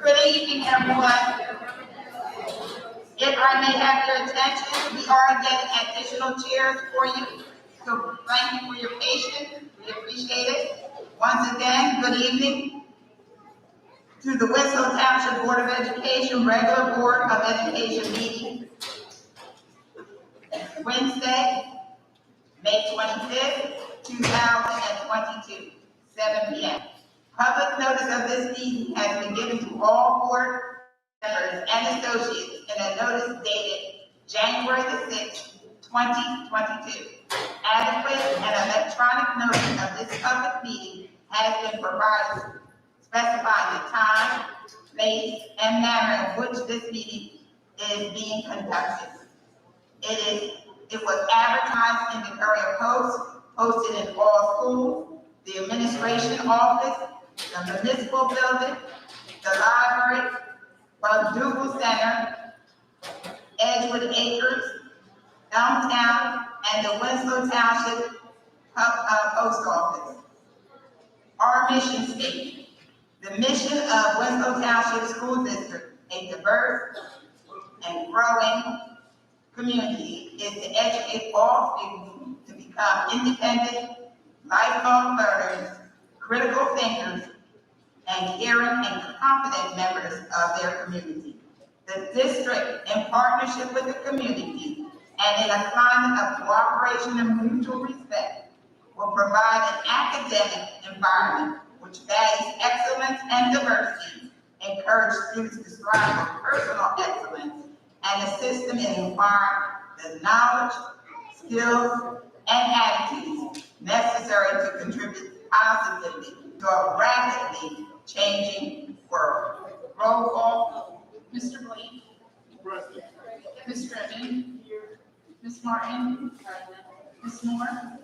Good evening, everyone. If I may have your attention, we are getting additional chairs for you. So thank you for your patience. We appreciate it. Once again, good evening to the Winslow Township Board of Education regular Board of Education meeting. Wednesday, May 25th, 2022, 7 p.m. Public notice of this meeting has been given to all board members and associates in a notice dated January the 6th, 2022. Adequate and electronic notice of this public meeting has been provided, specifying the time, place, and manner in which this meeting is being conducted. It was advertised in the Courier Post, posted in all schools, the administration office, the municipal building, the library, Duval Center, Edgewood Acres, Downtown, and the Winslow Township Post Office. Our mission statement: the mission of Winslow Township School District, a diverse and growing community, is to educate all students to become independent, lifelong learners, critical thinkers, and caring and confident members of their community. The district, in partnership with the community and in a climate of cooperation and mutual respect, will provide an academic environment which values excellence and diversity, encourage students to strive for personal excellence, and assist them in acquiring the knowledge, skills, and attitudes necessary to contribute positively to a rapidly changing world. Roll call. Mr. Blake. Ms. Driven. Ms. Martin. Ms. Moore.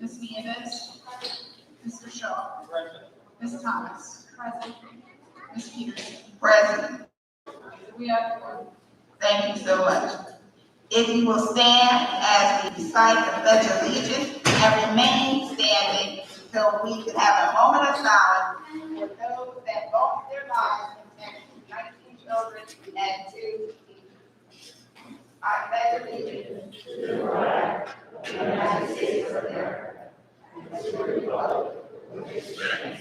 Ms. Nieves. Mr. Shaw. Ms. Thomas. Present. Ms. Peterson. Present. We have four. Thank you so much. If you will stand as we recite the Pledge of Allegiance and remain standing until we can have a moment of silence for those that lost their lives in 19 children and 2 teachers. I pledge allegiance to the flag of the United States of America and to the republic which stands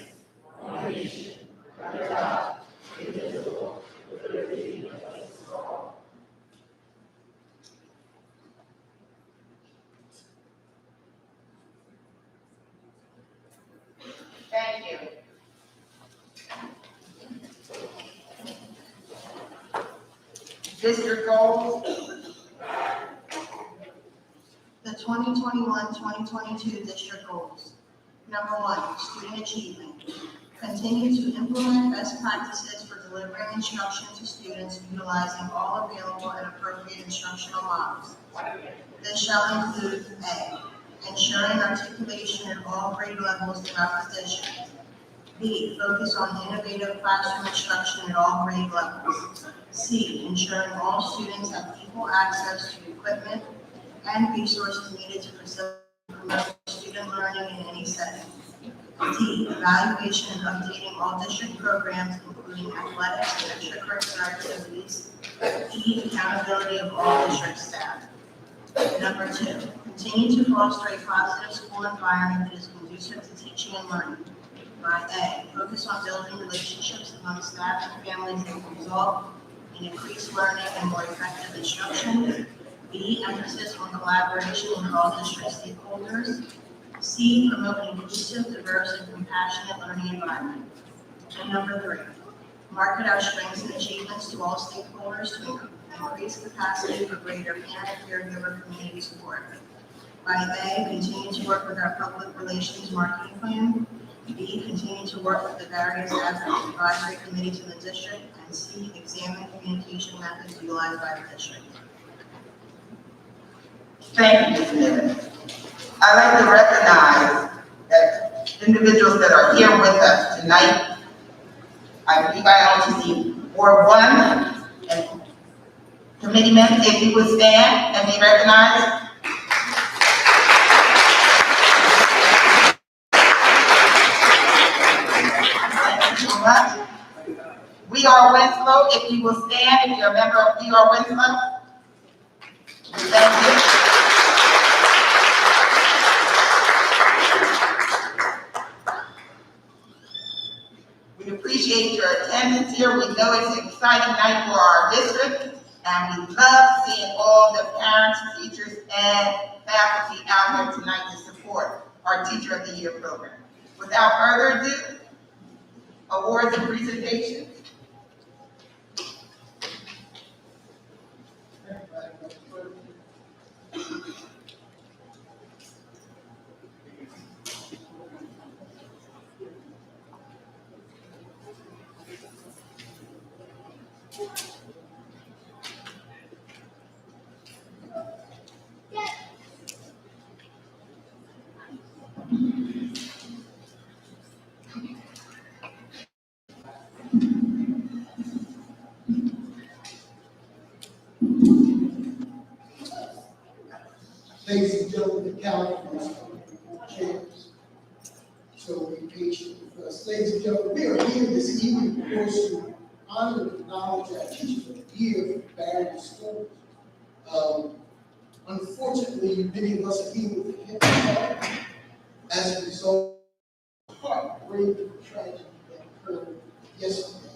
one nation under God, indivisible, with liberty and justice for all. Thank you. District goals. The 2021-2022 district goals. Number 1, student achievement. Continue to implement best practices for delivering instruction to students utilizing all available and appropriate instructional models. This shall include A, ensuring articulation at all grade levels throughout the district. B, focus on innovative classroom instruction at all grade levels. C, ensuring all students have equal access to equipment and resources needed to facilitate and promote student learning in any setting. D, evaluation and updating all district programs, including athletics and extracurricular activities. E, accountability of all district staff. Number 2, continue to foster a positive school environment that is conducive to teaching and learning. By A, focus on building relationships among staff and families that will result in increased learning and more effective instruction. B, emphasis on collaboration with all district stakeholders. C, promote an inclusive, diverse, and compassionate learning environment. And number 3, market our strengths and achievements to all stakeholders to increase capacity for greater parent, caregiver, community support. By A, continue to work with our public relations marketing plan. B, continue to work with the various advisory committees in the district. And C, examine communication methods utilized by the district. Thank you, Ms. Niven. I'd like to recognize that individuals that are here with us tonight. I believe I only see Ward 1 and committeemen, if you would stand and be recognized. Thank you so much. We are school. If you will stand, if you're a member of DR Winslow. Thank you. We appreciate your attendance here. We know it's an exciting night for our district, and we love seeing all the parents, teachers, and faculty out here tonight to support our Teacher of the Year program. Without further ado, awards and presentations. Ladies and gentlemen, the county chairs, so be patient with us. Ladies and gentlemen, we are here this evening, of course, to honor and acknowledge our Teachers of the Year from various schools. Unfortunately, many of us are here with a heavy heart as a result of a heartbreaking tragedy that occurred yesterday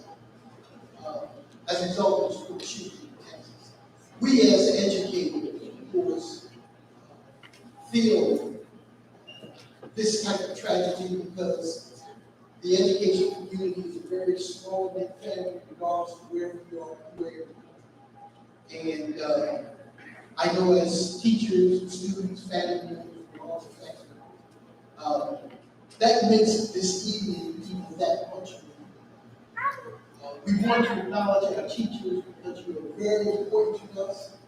as a result of the school shooting in Texas. We as educators, of course, feel this type of tragedy because the education community is a very small knit family regardless of where we are, where. And I know as teachers, students, family members, we're all affected. That makes this evening even that much more. We want to acknowledge our teachers because you are very important to us.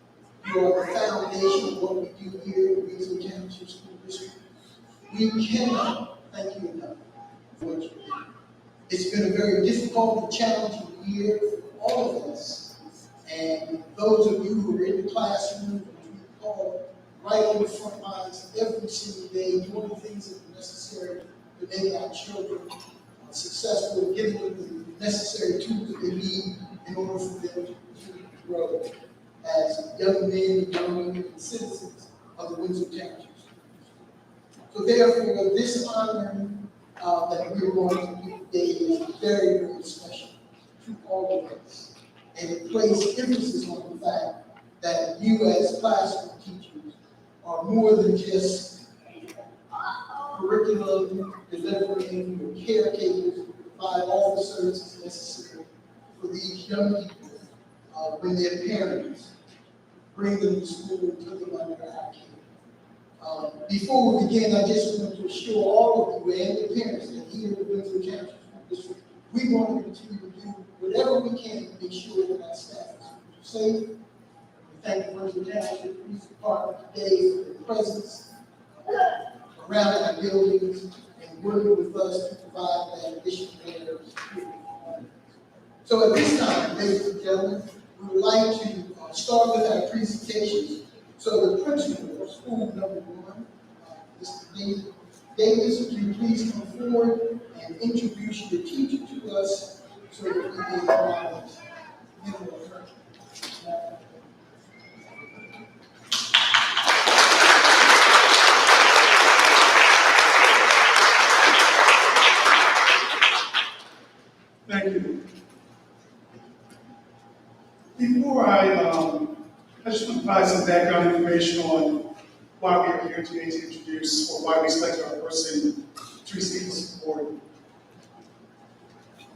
You are the foundation of what we do here at Winslow Township School District. We cannot thank you enough for what you do. It's been a very difficult and challenging year for all of us. And those of you who are in the classroom, we call right on the front lines every single day, doing the things that are necessary to make our children successful, giving them the necessary tools that they need in order for them to continue to grow as young men, young women, and citizens of the Winslow Township. So therefore, this honor that we're going to do today is very, very special to all of us. And it places emphasis on the fact that you as classroom teachers are more than just curriculum delivering or caretakers who provide all the services necessary for these young people when their parents bring them to school and put them under our care. Before we begin, I just want to assure all of you and the parents that here at the Winslow Township School District, we want to continue to do whatever we can to make sure that our staff is safe. We thank the Winslow Township Police Department today for their presence around our buildings and working with us to provide that additional layer of security. So at this time, ladies and gentlemen, we would like to start with our presentations. So the principal of school number 1, Mr. Davis, would you please come forward and introduce your teacher to us so that we may acknowledge him or her. Thank you. Before I just want to provide some background information on why we are here today to introduce, or why we selected our person to receive this award.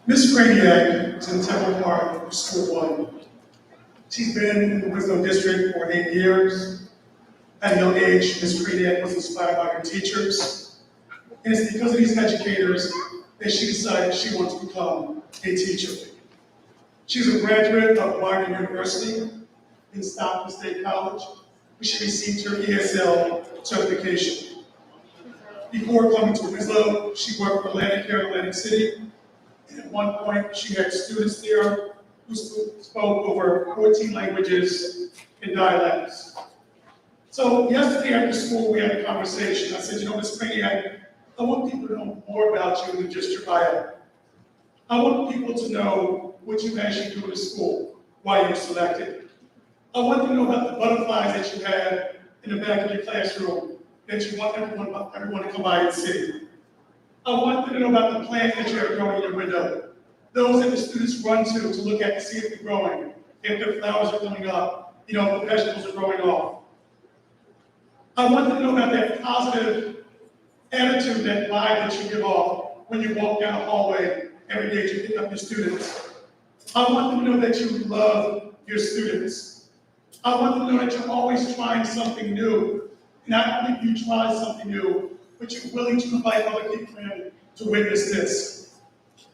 Ms. Craniac is an integral part of School 1. She's been in the Winslow District for 8 years. At a young age, Ms. Craniac was inspired by her teachers. And it's because of these educators that she decided she wanted to become a teacher. She's a graduate of Washington University in Stockton State College, where she received her ESL certification. Before coming to Winslow, she worked for Atlantic City, and at one point she had students there who spoke over 14 languages and dialects. So yesterday after school, we had a conversation. I said, Ms. Craniac, I want people to know more about you than just your bio. I want people to know what you actually do in school while you were selected. I want to know about the butterflies that you had in the back of your classroom that you want everyone to come by and see. I want to know about the plants that you have growing in your window, those that the students run to look at to see if they're growing, if their flowers are coming up, if the vegetables are growing off. I want to know about that positive attitude, that vibe that you give off when you walk down the hallway every day to pick up your students. I want them to know that you love your students. I want them to know that you're always trying something new. Not only do you try something new, but you're willing to invite other people in to witness this.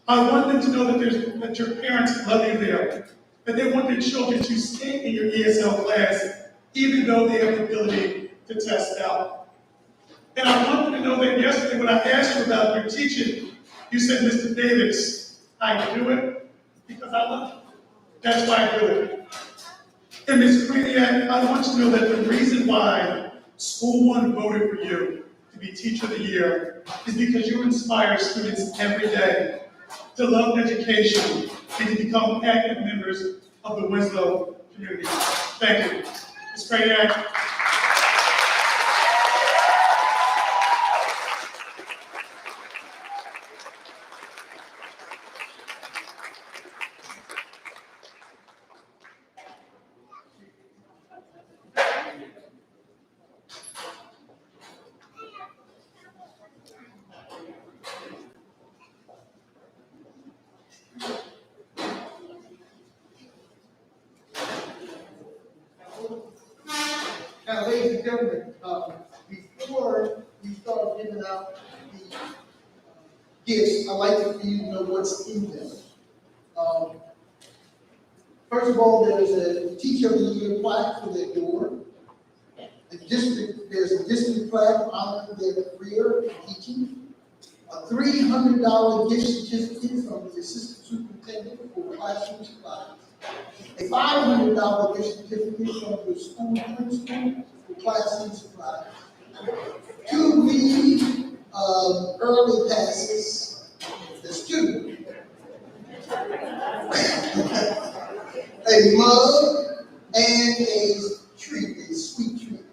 I want them to know that your parents love you there, that they want their children to stay in your ESL class, even though they have the ability to test out. And I want them to know that yesterday when I asked you about your teaching, you said, Mr. Davis, I do it because I love you. That's why I do it. And Ms. Craniac, I want you to know that the reason why School One voted for you to be Teacher of the Year is because you inspire students every day to love education and to become active members of the Winslow community. Thank you. Ms. Craniac. Now, ladies and gentlemen, before we start giving out the gifts, I'd like for you to know what's in them. First of all, there's a Teacher of the Year plaque for their door. There's a district plaque honoring their career in teaching. A $300 gift certificate from the assistant superintendent for classroom supplies. A $500 gift certificate from the school principal for classroom supplies. 2 free early passes, the student. A mug and a treat, a sweet treat.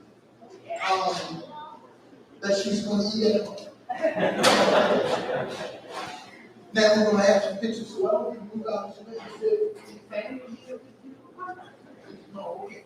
That she's going to eat at home. Now we're going to have some pictures as well. We move out to the no, okay.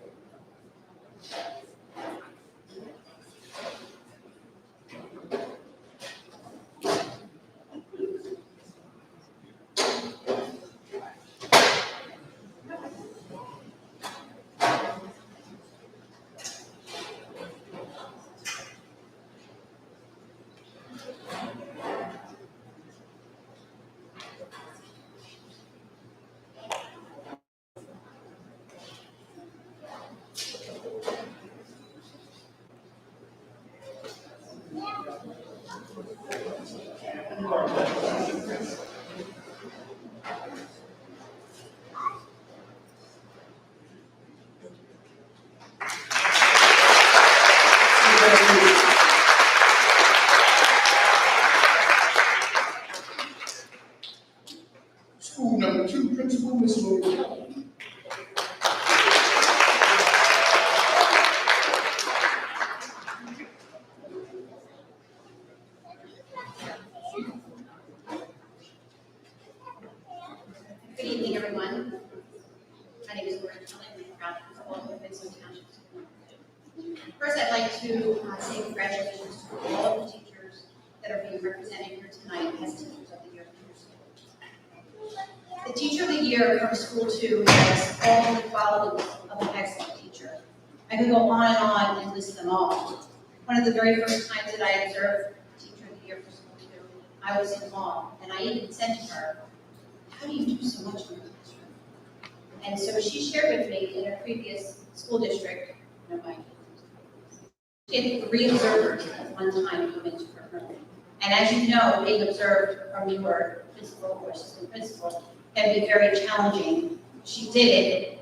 School number 2 principal, Winslow Township. Good evening, everyone. My name is Lauren Kelly. I'm the proud principal of Winslow Township. First, I'd like to say congratulations to all of the teachers that are being represented here tonight as Teachers of the Year from your school. The Teacher of the Year from School 2 has all the qualities of an excellent teacher. I could go on and list them all. One of the very first times that I observed Teacher of the Year for School 2, I was in awe, and I even said to her, "How do you do so much in your classroom?" And so she shared with me in her previous school district, she had 3 observers at one time come into her room. And as you know, being observed from your principal or assistant principal can be very challenging. She did it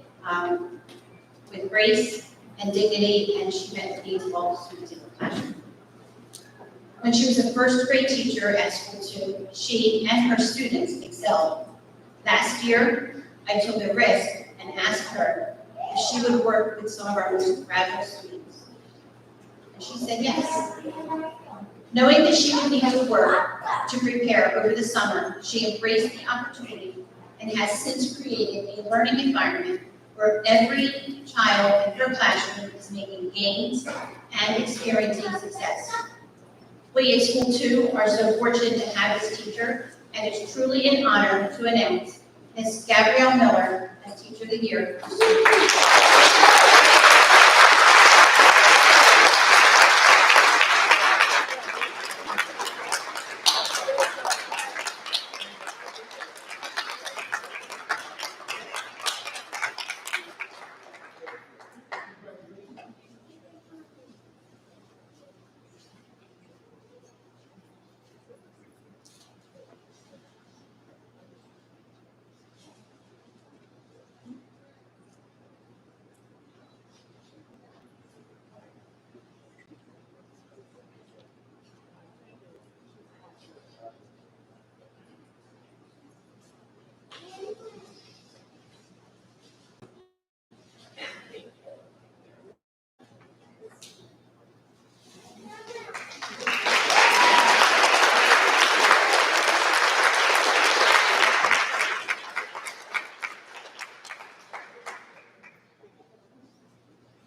with grace and dignity, and she met the needs of all the students in her classroom. When she was a first grade teacher at School 2, she and her students excelled. Last year, I took a risk and asked her if she would work with some of our most fragile students. And she said yes. Knowing that she would need to work to prepare over the summer, she embraced the opportunity and has since created a learning environment where every child in her classroom is making gains and experiencing success. We at School 2 are so fortunate to have this teacher, and it's truly an honor to announce Ms. Gabrielle Miller as Teacher of the Year.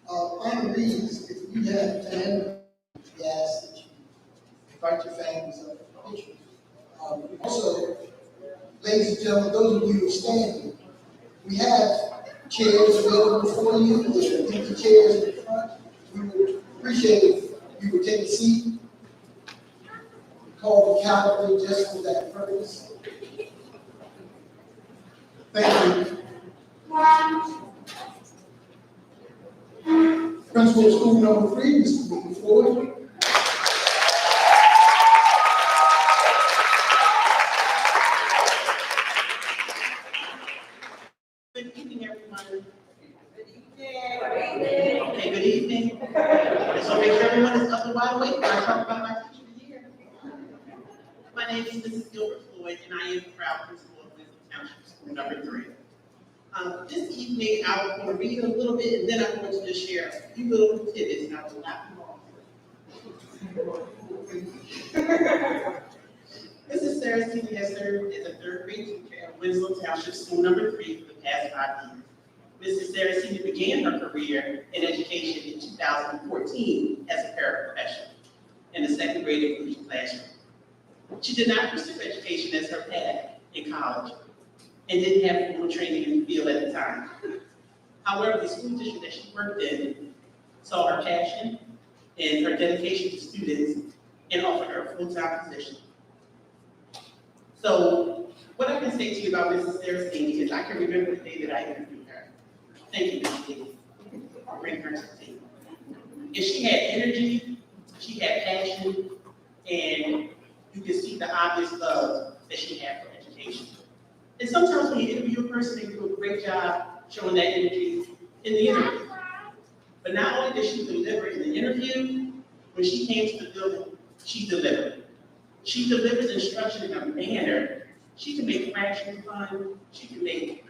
Honorees, if you have family, we ask that you invite your families up for pictures. Also, ladies and gentlemen, those of you who are standing, we have chairs available for you, there's empty chairs in the front. We would appreciate if you would take a seat. We call the cavalry just for that purpose. Thank you. Principal of school number 3, Mr. Floyd. Good evening, everyone. Good evening. Okay, good evening. So make sure everyone is up and wide awake when I talk about my teacher of the year. My name is Mrs. Gilbert Floyd, and I am the proud principal of Winslow Township, school number 3. This evening, I will going to read a little bit, and then I'm going to just share a few little tidbits, and I will not be long. Mrs. Sarah Seeley has served as a third grade teacher at Winslow Township, school number 3 for the past 5 years. Mrs. Sarah Seeley began her career in education in 2014 as a paraprofessional in the second grade inclusion classroom. She did not pursue education as her path in college and didn't have formal training in the field at the time. However, the school district that she worked in saw her passion and her dedication to students and offered her a full-time position. So what I can say to you about Mrs. Sarah Seeley is I can remember the day that I interviewed her. Thank you, Mrs. Seeley, for bringing her to the table. And she had energy, she had passion, and you can see the obvious love that she had for education. And sometimes when you interview a person, they do a great job showing that energy in the interview. But not only did she deliver in the interview, when she came to the building, she delivered. She delivers instruction in a manner. She can make fractions fun. She can make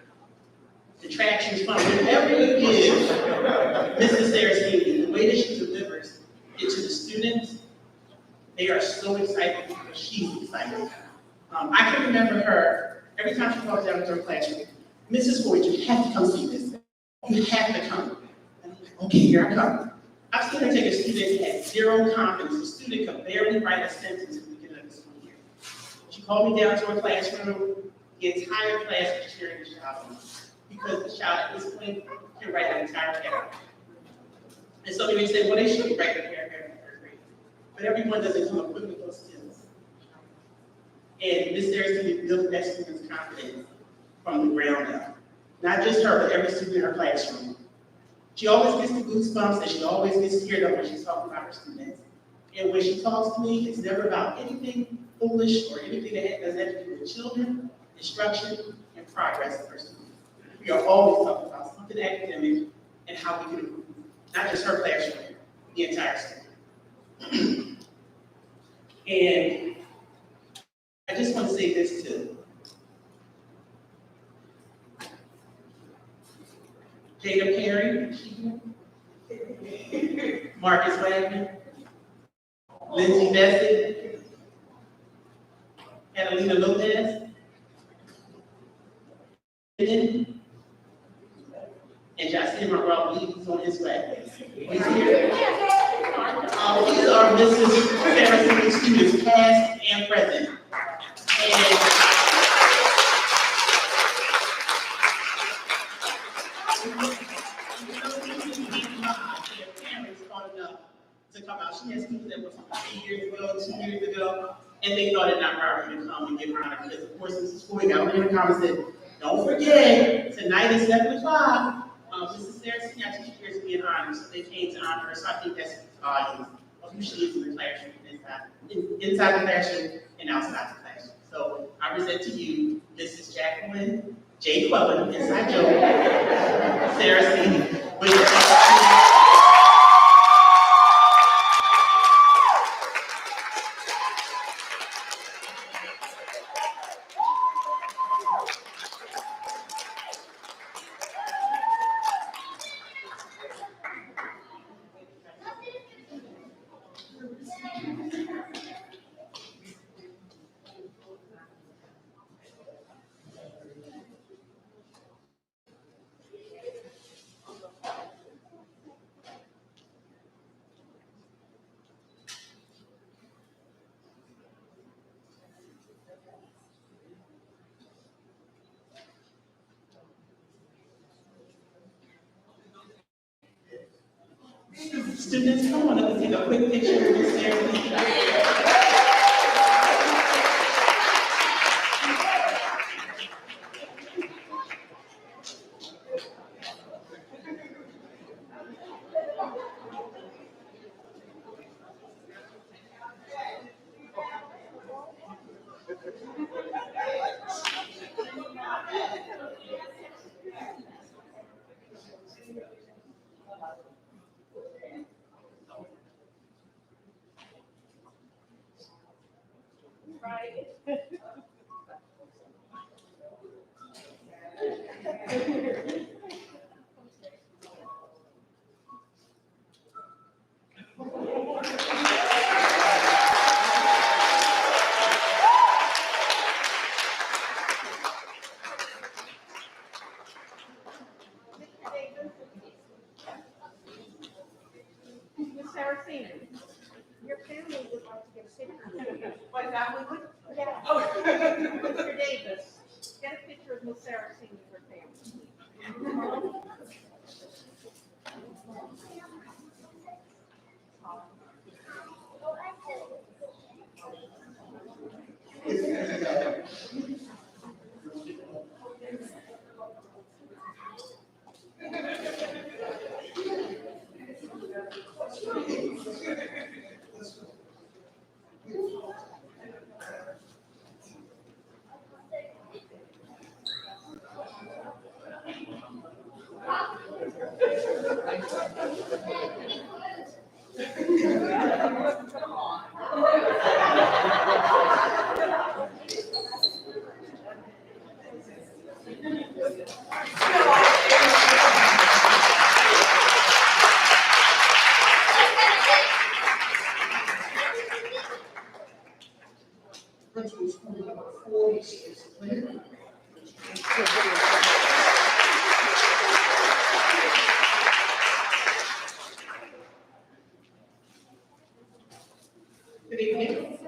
detractions fun. Whatever you give Mrs. Sarah Seeley, the way that she delivers it to the students, they are so excited because she's excited. I can remember her, every time she walked down into her classroom, Mrs. Floyd, you have to come see this. You have to come. And I'm like, okay, here I come. I've seen her take a student that had zero confidence. The student could barely write a sentence at the beginning of the school year. She called me down to her classroom. The entire class was cheering the child on because the child at this point can write an entire paragraph. And some of you say, well, they should write a paragraph in third grade. But everyone doesn't come equipped with those skills. And Ms. Sarah Seeley built that student's confidence from the ground up. Not just her, but every student in her classroom. She always gets the goosebumps and she always gets teared up when she's talking about her students. And when she talks to me, it's never about anything foolish or anything that has to do with children, instruction, and progress of her students. We are always talking about something academic and how we can improve, not just her classroom, the entire school. And I just want to say this too. Jada Perry, Marcus Wagner, Lindsay Bessett, Catalina Lopez, and Justin Monroe, he's on his way. He's here. These are Mrs. Saracen students, past and present. And parents called enough to come out. She has students that were 3 years ago, 2 years ago, and they thought it not robbery to come and give her honor. Because of course, Mrs. Floyd got in the comments and said, don't forget, tonight is 7 o'clock. Mrs. Saracen, our teacher here is being honored, so they came to honor her. So I think that's volumes of who she is in the classroom, inside the classroom and outside the classroom. So I present to you Mrs. Jacqueline J. Quellen, inside joke, Saracen, with her. Students, come on up and take a quick picture of Miss Saracen. Miss Saracen, your family would like to get a picture. My family would? Yeah. Mr. Davis, get a picture of Miss Saracen and her family. Principal School Number 4, Mrs. Lynn. Good evening.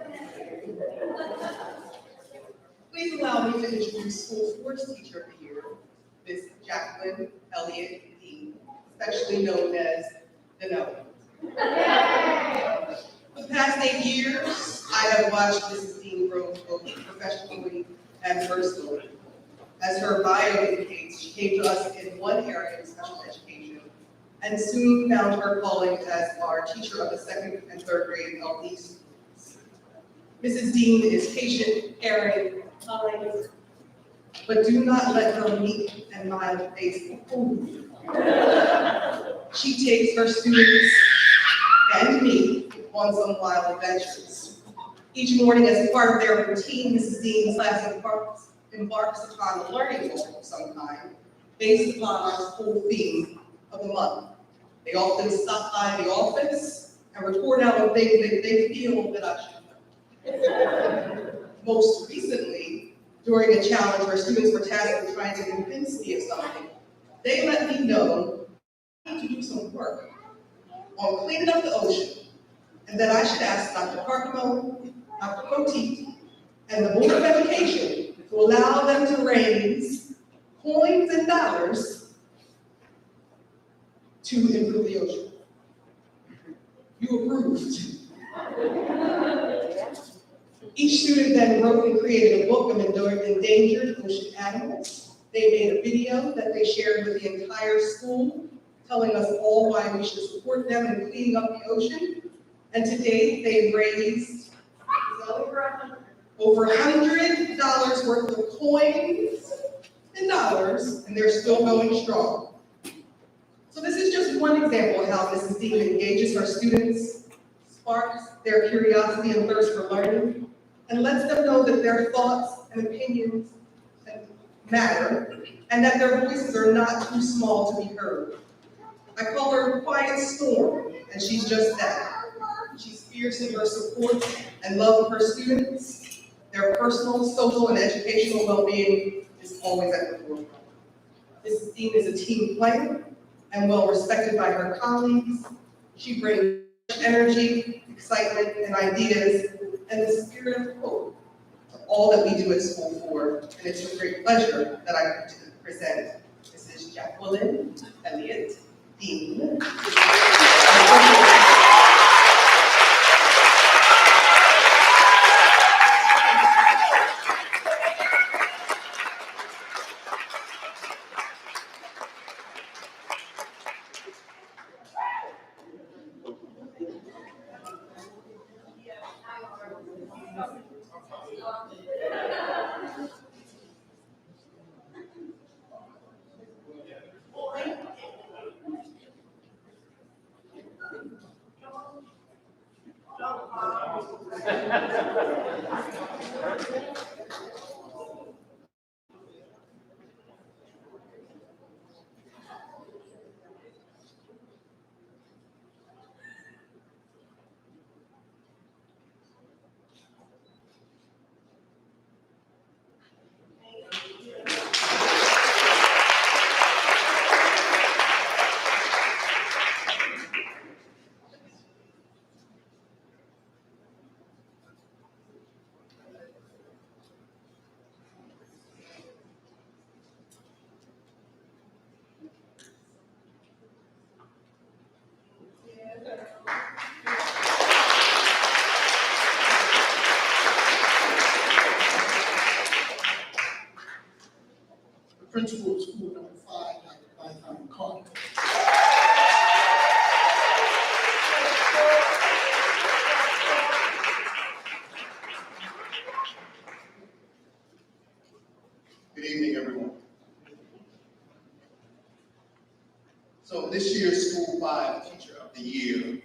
Please allow me to introduce school sports teacher of the year, Ms. Jacqueline Elliott Dean, affectionately known as the No. For the past 8 years, I have watched Mrs. Dean grow both professionally and personally. As her bio indicates, she came to us in one area of special education and soon found her calling as our teacher of the 2nd and 3rd grade LD students. Mrs. Dean is patient, caring, kind, but do not let her meek and mild face fool you. She takes her students and me on some wild adventures. Each morning, as part of their routine, Mrs. Dean's class embarks upon a learning goal of some kind, based upon our school theme of the month. They often stop by the office and report out on things that they feel that I should know. Most recently, during a challenge where students were tasked with trying to convince me of something, they let me know I need to do some work on cleaning up the ocean, and that I should ask Dr. Carcamo, Dr. Poteet, and the Board of Education to allow them to raise coins and dollars to improve the ocean. You approved. Each student then wrote and created a book of endangered ocean animals. They made a video that they shared with the entire school, telling us all why we should support them in cleaning up the ocean. And to date, they've raised over $100 worth of coins and dollars, and they're still going strong. So this is just one example of how Mrs. Dean engages her students, sparks their curiosity and thirst for learning, and lets them know that their thoughts and opinions matter, and that their voices are not too small to be heard. I call her Quiet Storm, and she's just that. She's fierce in her support and love of her students. Their personal, social, and educational well-being is always at the forefront. Mrs. Dean is a team player and well respected by her colleagues. She brings energy, excitement, and ideas, and the spirit of hope to all that we do at School 4. And it's a great pleasure that I get to present Mrs. Jacqueline Elliott Dean. Principal of school number 5, Dr. Carter. Good evening, everyone. So this year's School 5 Teacher of the Year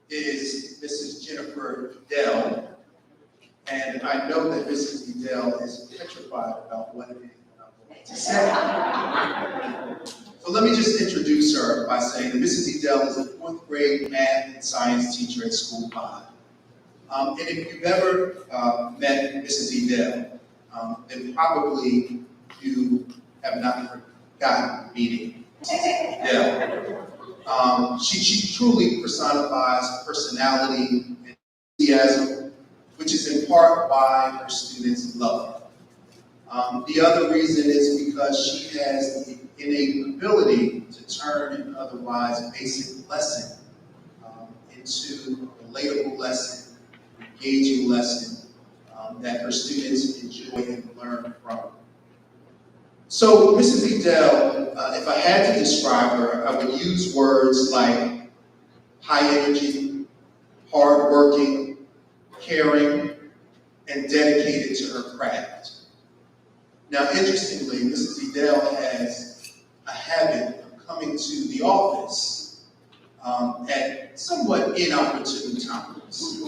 is Mrs. Jennifer Edel. And I know that Mrs. Edel is petrified about what it is that I'm going to say. So let me just introduce her by saying that Mrs. Edel is a 4th grade math and science teacher at School 5. And if you've ever met Mrs. Edel, then probably you have not forgotten meeting Edel. She truly personifies personality and enthusiasm, which is in part why her students love her. The other reason is because she has the innate ability to turn an otherwise basic lesson into a relatable lesson, engaging lesson that her students enjoy and learn from. So Mrs. Edel, if I had to describe her, I would use words like high energy, hardworking, caring, and dedicated to her craft. Now, interestingly, Mrs. Edel has a habit of coming to the office at somewhat inopportune times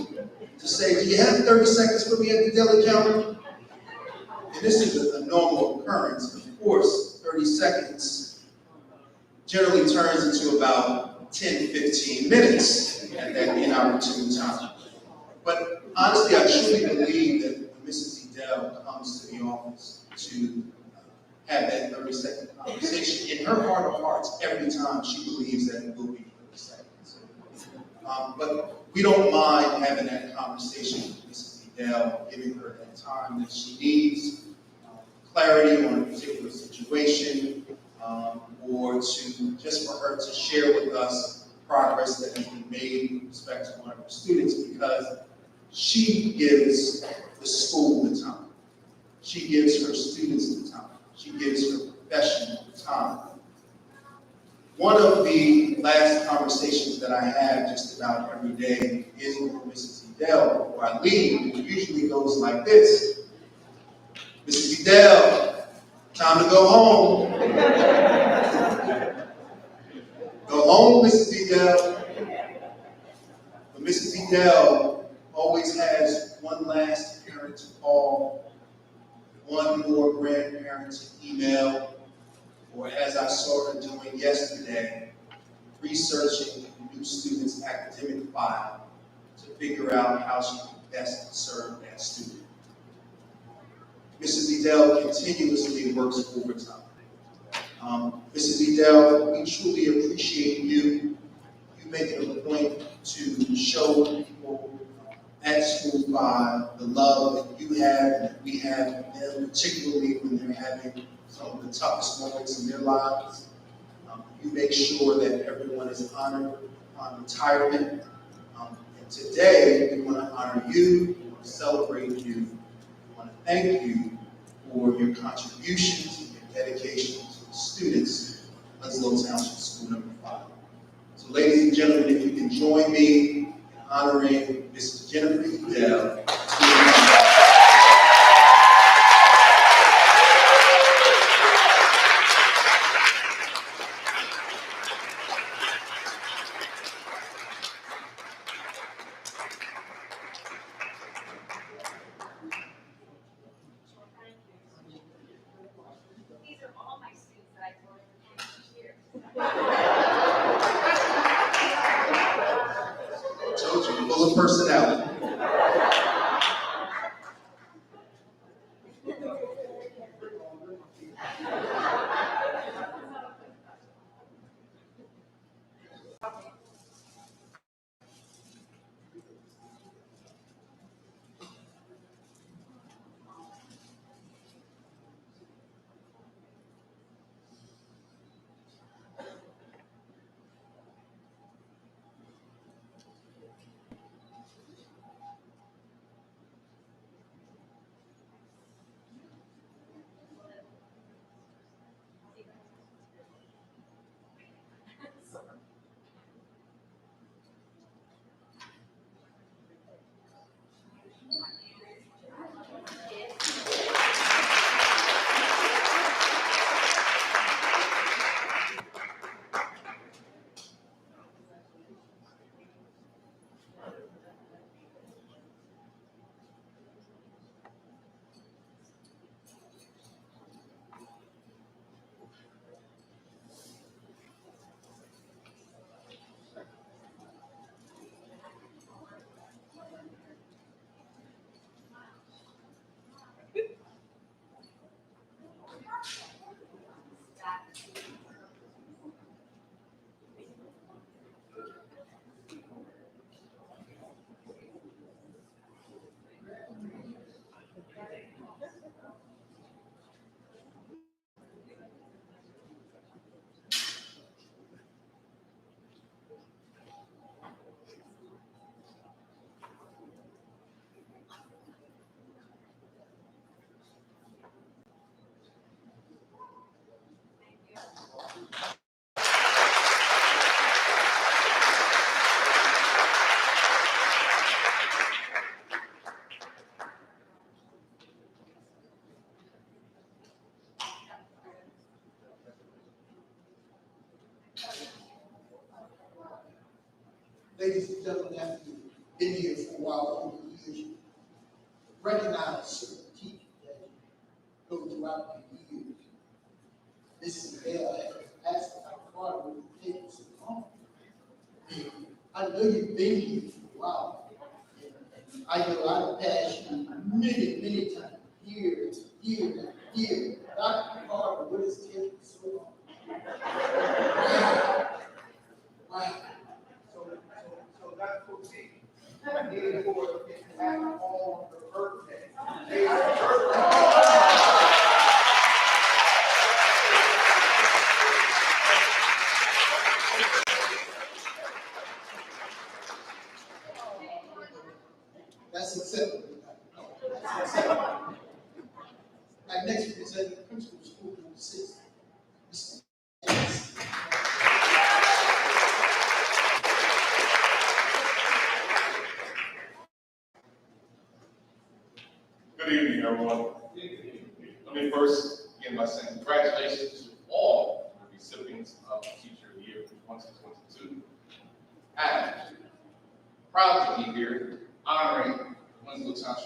to say, "Do you have 30 seconds for me at the deli counter?" And this is a normal occurrence. Of course, 30 seconds generally turns into about 10, 15 minutes at that inopportune time. But honestly, I truly believe that when Mrs. Edel comes to the office to have that 30-second conversation, in her heart of hearts, every time she believes that it will be 30 seconds. But we don't mind having that conversation with Mrs. Edel, giving her that time that she needs, clarity on a particular situation, or just for her to share with us progress that has been made with respect to one of her students, because she gives the school the time. She gives her students the time. She gives her profession the time. One of the last conversations that I have just about every day is with Mrs. Edel before I leave. It usually goes like this. Mrs. Edel, time to go home. Go home, Mrs. Edel. But Mrs. Edel always has one last parent to call, one more grandparent to email, or as I saw her doing yesterday, researching the new student's academic file to figure out how she can best serve that student. Mrs. Edel continuously works overtime. Mrs. Edel, we truly appreciate you. You make it a point to show people at School 5 the love that you have and that we have in them, particularly when they're having some of the toughest moments in their lives. You make sure that everyone is honored upon retirement. And today, we want to honor you, we want to celebrate you, we want to thank you for your contributions and your dedication to the students of Winslow Township School number 5. So ladies and gentlemen, if you can join me in honoring Mrs. Jennifer Edel. These are all my students that I've worked with each year. I told you, full of personality. Ladies and gentlemen, after you've been here for a while over the years, you recognize certain teachers that go throughout the years. Mrs. Edel ask how far would it take you to come? I know you've been here for a while. I know I've passed you many times, year, year. Dr. Carter, what is taking so long? Wow. So that's what we need for it to happen on the birthday. Happy birthday. That's acceptable. That's acceptable. Our next representative, principal, school number 6. Mr. Davis. Good evening, everyone. Let me first begin by saying congratulations to all the recipients of Teacher of the Year 2022. And proud to be here honoring Winslow Township